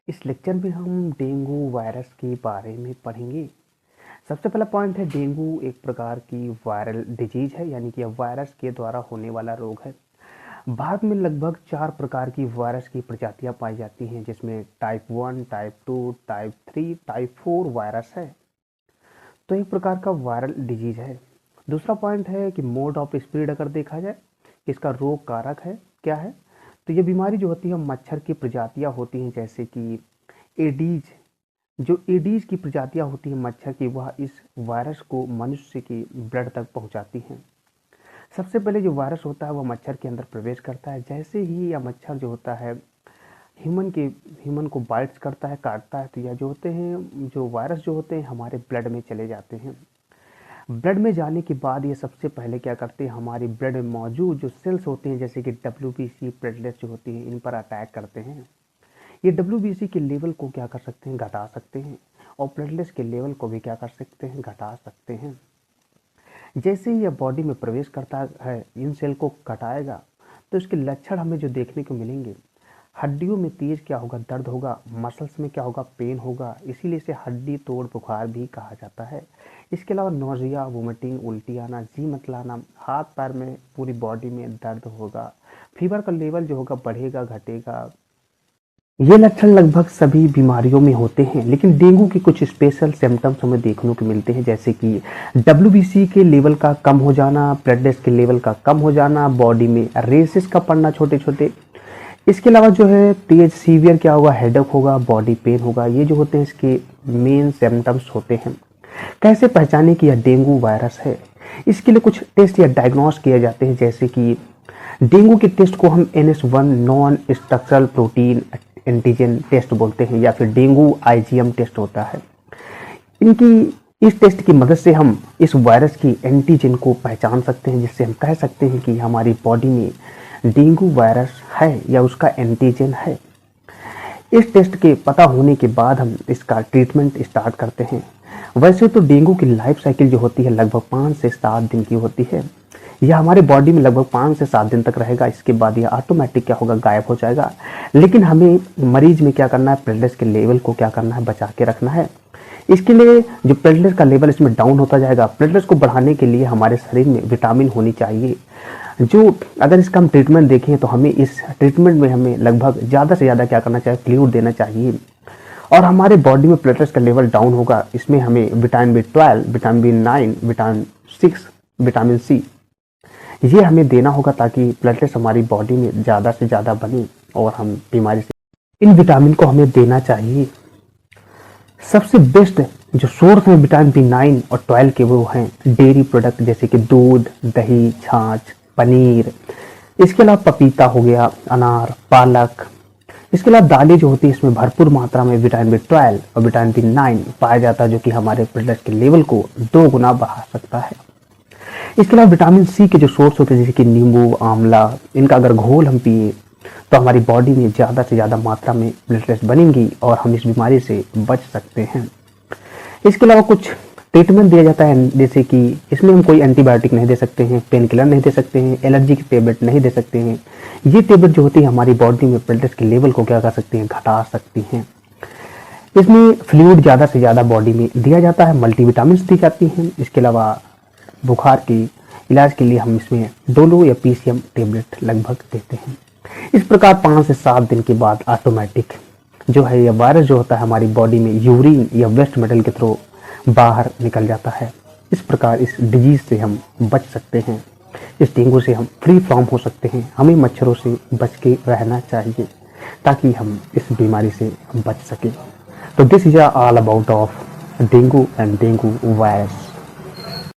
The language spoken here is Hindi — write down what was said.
इस लेक्चर में हम डेंगू वायरस के बारे में पढ़ेंगे। सबसे पहला पॉइंट है, डेंगू एक प्रकार की वायरल डिजीज है, यानी कि वायरस के द्वारा होने वाला रोग है। भारत में लगभग 4 प्रकार की वायरस की प्रजातियां पाई जाती हैं, जिसमें type 1, type 2, type 3, type 4 virus है। तो एक प्रकार का वायरल डिजीज है। दूसरा पॉइंट है कि मोड ऑफ स्प्रेड अगर देखा जाए, इसका रोग कारक है क्या है, तो ये बीमारी जो होती है मच्छर की प्रजातियां होती हैं, जैसे कि एडीज। जो एडीज की प्रजातियां होती हैं मच्छर की, वह इस वायरस को मनुष्य की ब्लड तक पहुंचाती हैं। सबसे पहले जो वायरस होता है वह मच्छर के अंदर प्रवेश करता है। जैसे ही यह मच्छर जो होता है ह्यूमन को बाइट्स करता है, काटता है, तो यह जो होते हैं, जो वायरस जो होते हैं हमारे ब्लड में चले जाते हैं। ब्लड में जाने के बाद ये सबसे पहले क्या करते हैं, हमारी ब्लड में मौजूद जो सेल्स होते हैं, जैसे कि डब्ल्यूबीसी प्लेटलेट्स जो होती हैं, इन पर अटैक करते हैं। ये डब्ल्यूबीसी के लेवल को क्या कर सकते हैं, घटा सकते हैं, और प्लेटलेट्स के लेवल को भी क्या कर सकते हैं, घटा सकते हैं। जैसे ही यह बॉडी में प्रवेश करता है, इन सेल को घटाएगा, तो इसके लक्षण हमें जो देखने को मिलेंगे, हड्डियों में तेज क्या होगा, दर्द होगा, मसल्स में क्या होगा, पेन होगा, इसीलिए इसे हड्डी तोड़ बुखार भी कहा जाता है। इसके अलावा नोजिया, वोमिटिंग, उल्टी आना, जी मतलाना, हाथ पैर में, पूरी बॉडी में दर्द होगा, फीवर का लेवल जो होगा बढ़ेगा, घटेगा। ये लक्षण लगभग सभी बीमारियों में होते हैं, लेकिन डेंगू के कुछ स्पेशल सिम्टम्स हमें देखने को मिलते हैं, जैसे कि डब्ल्यूबीसी के लेवल का कम हो जाना, प्लेटलेट्स के लेवल का कम हो जाना, बॉडी में रेसेस का पड़ना छोटे छोटे। इसके अलावा जो है तेज सीवियर क्या होगा, हेडेक होगा, बॉडी पेन होगा। ये जो होते हैं इसके मेन सिम्टम्स होते हैं। कैसे पहचाने कि यह डेंगू वायरस है? इसके लिए कुछ टेस्ट या डायग्नोस किए जाते हैं, जैसे कि डेंगू के टेस्ट को हम NS1 non structural protein antigen test बोलते हैं, या फिर डेंगू IgM टेस्ट होता है। इस टेस्ट की मदद से हम इस वायरस की एंटीजन को पहचान सकते हैं, जिससे हम कह सकते हैं कि हमारी बॉडी में डेंगू वायरस है या उसका एंटीजन है। इस टेस्ट के पता होने के बाद हम इसका ट्रीटमेंट स्टार्ट करते हैं। वैसे तो डेंगू की लाइफ साइकिल जो होती है लगभग 5 से 7 दिन की होती है। यह हमारे बॉडी में लगभग 5 से 7 दिन तक रहेगा। इसके बाद यह ऑटोमेटिक क्या होगा, गायब हो जाएगा। लेकिन हमें मरीज में क्या करना है, प्लेटलेट्स के लेवल को क्या करना है, बचा के रखना है। इसके लिए जो प्लेटलेट्स का लेवल इसमें डाउन होता जाएगा, प्लेटलेट्स को बढ़ाने के लिए हमारे शरीर में विटामिन होनी चाहिए। जो अगर इसका हम ट्रीटमेंट देखें, तो हमें इस ट्रीटमेंट में हमें लगभग ज़्यादा से ज़्यादा क्या करना चाहिए, फ्लूइड देना चाहिए। और हमारे बॉडी में प्लेटलेट्स का लेवल डाउन होगा, इसमें हमें vitamin B12, vitamin B9, vitamin 6, vitamin C ये हमें देना होगा, ताकि प्लेटलेट्स हमारी बॉडी में ज़्यादा से ज़्यादा बने और हम बीमारी से। इन विटामिन को हमें देना चाहिए। सबसे बेस्ट जो सोर्स है विटामिन B9 और 12 के, वो हैं डेयरी प्रोडक्ट, जैसे कि दूध, दही, छाछ, पनीर। इसके अलावा पपीता हो गया, अनार, पालक। इसके अलावा दालें जो होती है, इसमें भरपूर मात्रा में विटामिन B12 और विटामिन B9 पाया जाता है, जो कि हमारे प्लेटलेट्स के लेवल को 2 गुना बढ़ा सकता है। इसके अलावा विटामिन C के जो सोर्स होते हैं, जैसे कि नींबू, आंवला, इनका अगर घोल हम पिए, तो हमारी बॉडी में ज़्यादा से ज़्यादा मात्रा में प्लेटलेट्स बनेंगी और हम इस बीमारी से बच सकते हैं। इसके अलावा कुछ ट्रीटमेंट दिया जाता है, जैसे कि इसमें हम कोई एंटीबायोटिक नहीं दे सकते हैं, पेन किलर नहीं दे सकते हैं, एलर्जी की टेबलेट नहीं दे सकते हैं। ये टेबलेट जो होती है हमारी बॉडी में प्लेटलेट्स के लेवल को क्या कर सकती हैं, घटा सकती हैं। इसमें फ्लूइड ज़्यादा से ज़्यादा बॉडी में दिया जाता है, मल्टीविटामिन दी जाती हैं। इसके अलावा बुखार के इलाज के लिए हम इसमें डोलो या PCM टेबलेट लगभग देते हैं। इस प्रकार 5 से 7 दिन के बाद ऑटोमेटिक जो है यह वायरस जो होता है हमारी बॉडी में यूरिन या वेस्ट मेटल के थ्रू बाहर निकल जाता है। इस प्रकार इस डिजीज से हम बच सकते हैं, इस डेंगू से हम फ्री फ्रॉम हो सकते हैं। हमें मच्छरों से बच के रहना चाहिए, ताकि हम इस बीमारी से बच सकें। तो this is all about of dengue and dengue virus.